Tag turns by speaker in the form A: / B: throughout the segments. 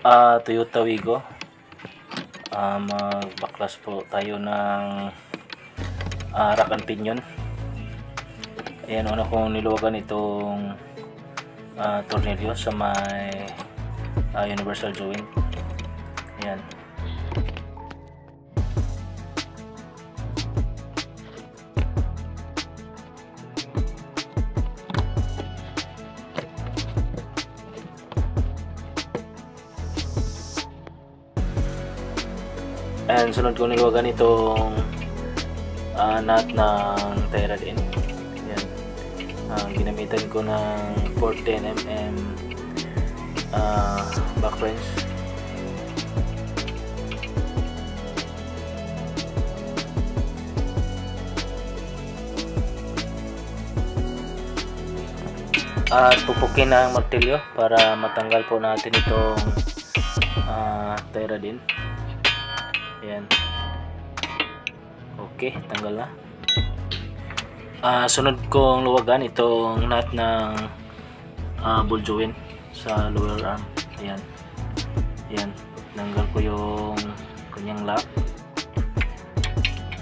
A: Toyota Wigo. Magbaklas po tayo ng rack and pinion. Ayan, una kong niluwagan itong tornilyo sa may universal joint. Ayan. And sunod ko niluwagan itong nut ng tie rod end. Ayan. Ginamitan ko ng 410mm back wrench. At pupukin ang martilyo para matanggal po natin itong tie rod end. Ayan. Okay, tanggal na. Sunod kong luwagan itong nut ng ball joint sa lower arm. Ayan. Ayan. Tanggal ko yung kanyang lock.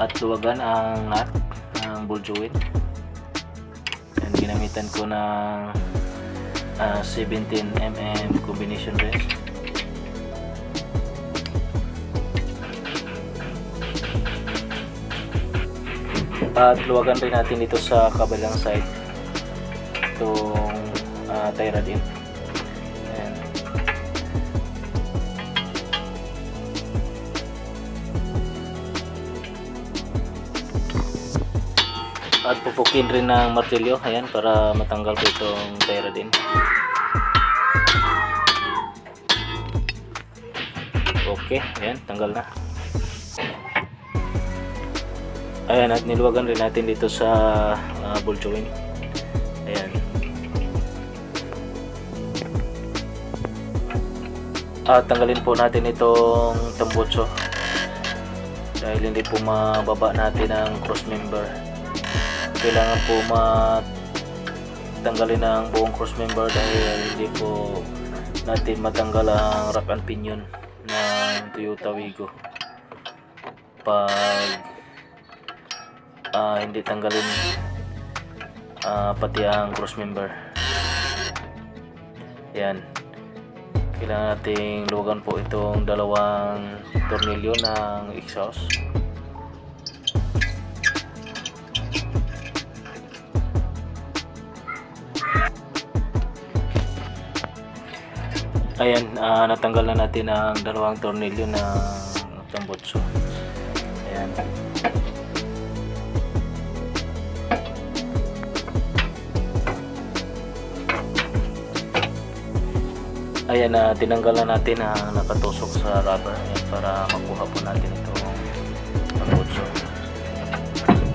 A: At luwagan ang nut ng ball joint. Ayan, ginamitan ko ng 17mm combination wrench. At luwagan rin natin dito sa kabilang side itong tie rod end. Ayan. At pupukin rin ng martilyo, ayan, para matanggal ko itong tie rod end. Okay, ayan, tanggal na. Ayan, at niluwagan rin natin dito sa ball joint. Ayan. At tanggalin po natin itong tambutso dahil hindi po mababa natin ang cross member. Kailangan po tanggalin ang buong cross member dahil hindi po natin matanggal ang rack and pinion ng Toyota Wigo pag hindi tanggalin pati ang cross member. Ayan. Kailangan nating luwagan po itong dalawang tornilyo ng exhaust. Ayan, natanggal na natin ang dalawang tornilyo ng tambutso. Ayan. Ayan, tinanggal na natin ang nakatusok sa rubber. Ayan, para makuha po natin itong tambutso.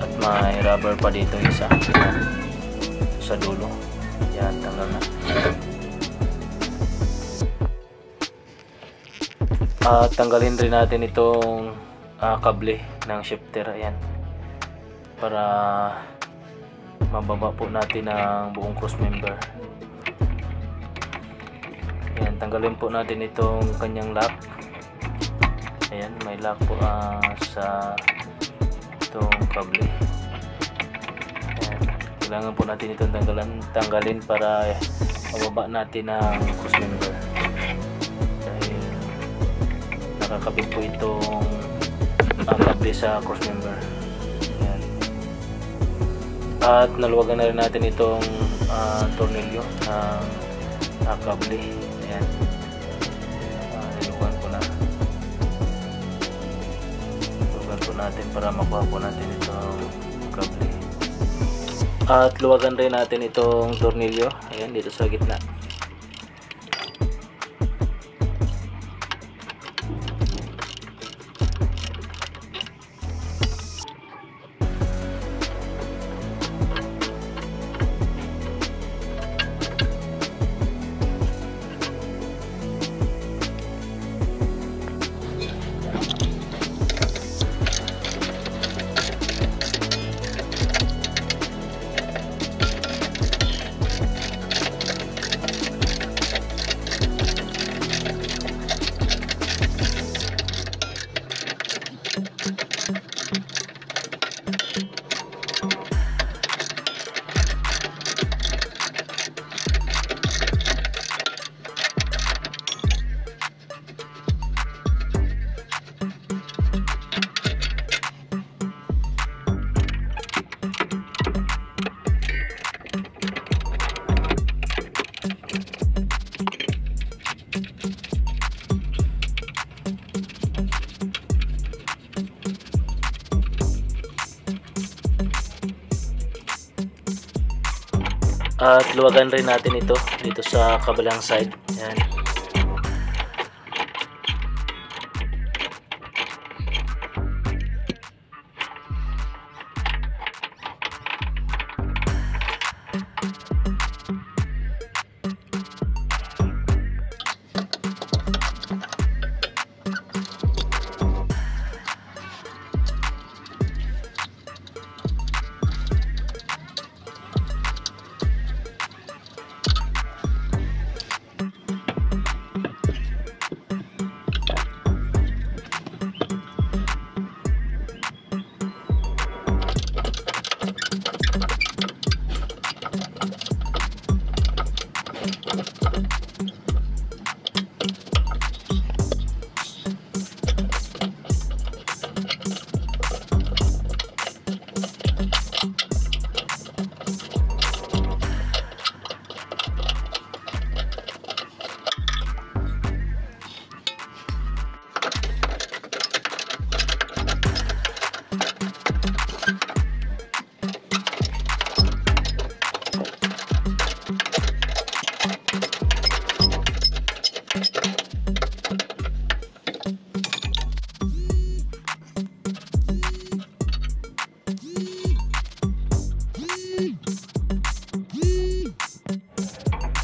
A: At may rubber pa dito isa. Ayan, sa dulo. Ayan, tanggal na. Tanggalin rin natin itong kable ng shifter. Ayan, para mababa po natin ang buong cross member. Ayan, tanggalin po natin itong kanyang lock. Ayan, may lock po sa itong kable. Ayan, kailangan po natin itong tanggalin para mababa natin ang cross member. Dahil nakakabit po itong kable sa cross member. Ayan. At naluwagan na rin natin itong tornilyo ng kable. Ayan. Niluwagan ko na. Niluwagan po natin para makuha po natin itong kable. At luwagan rin natin itong tornilyo. Ayan, dito sa gitna. At luwagan rin natin ito dito sa kabilang side. Yan.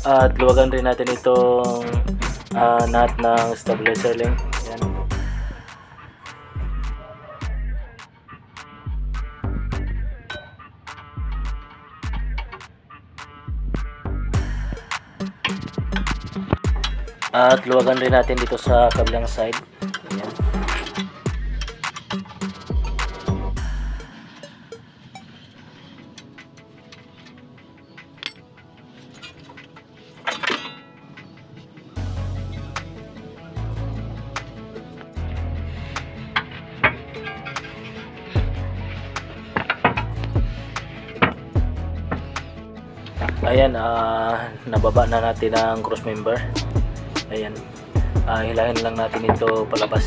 A: At luwagan rin natin itong nut ng stabilizer link. Yan. At luwagan rin natin dito sa kabilang side. Yan. Ayan, nababa na natin ang cross member. Ayan, hilahin lang natin ito palabas.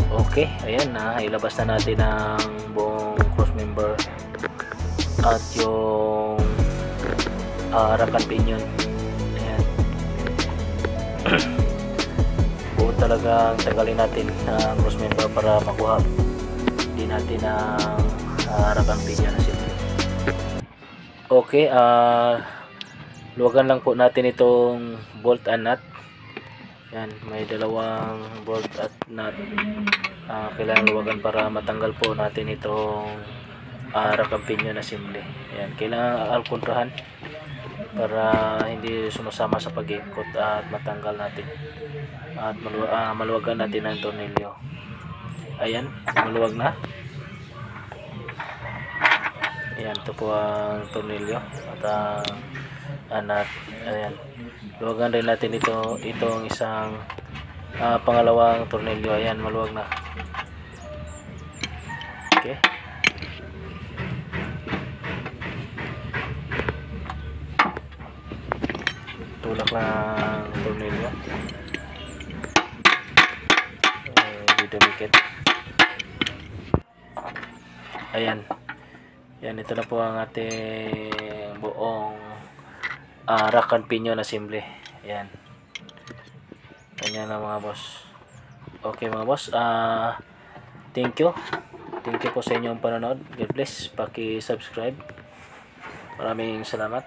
A: Okay, ayan, ilabas na natin ang buong cross member at yung rack and pinion. Ayan. Buo talagang tagalin natin ang cross member para makuha din natin ang rack and pinion na sila. Okay, luwagan lang po natin itong bolt and nut. Yan, may dalawang bolt at nut. Kailangan luwagan para matanggal po natin itong rack and pinion assembly. Yan, kailangan alkontrahan para hindi sumasama sa pag-ikot at matanggal natin. At maluwagan natin ang tornilyo. Ayan, maluwag na. Ayan, ito po ang tornilyo at nut. Ayan, luwagan rin natin itong isang pangalawang tornilyo. Ayan, maluwag na. Okay, tulak lang ang tornilyo. Didumikit. Ayan. Yan, ito na po ang ating buong rack and pinion assembly. Yan. Ganyan na mga boss. Okay mga boss. Thank you. Thank you po sa inyong panonood. God bless. Paki-subscribe. Maraming salamat.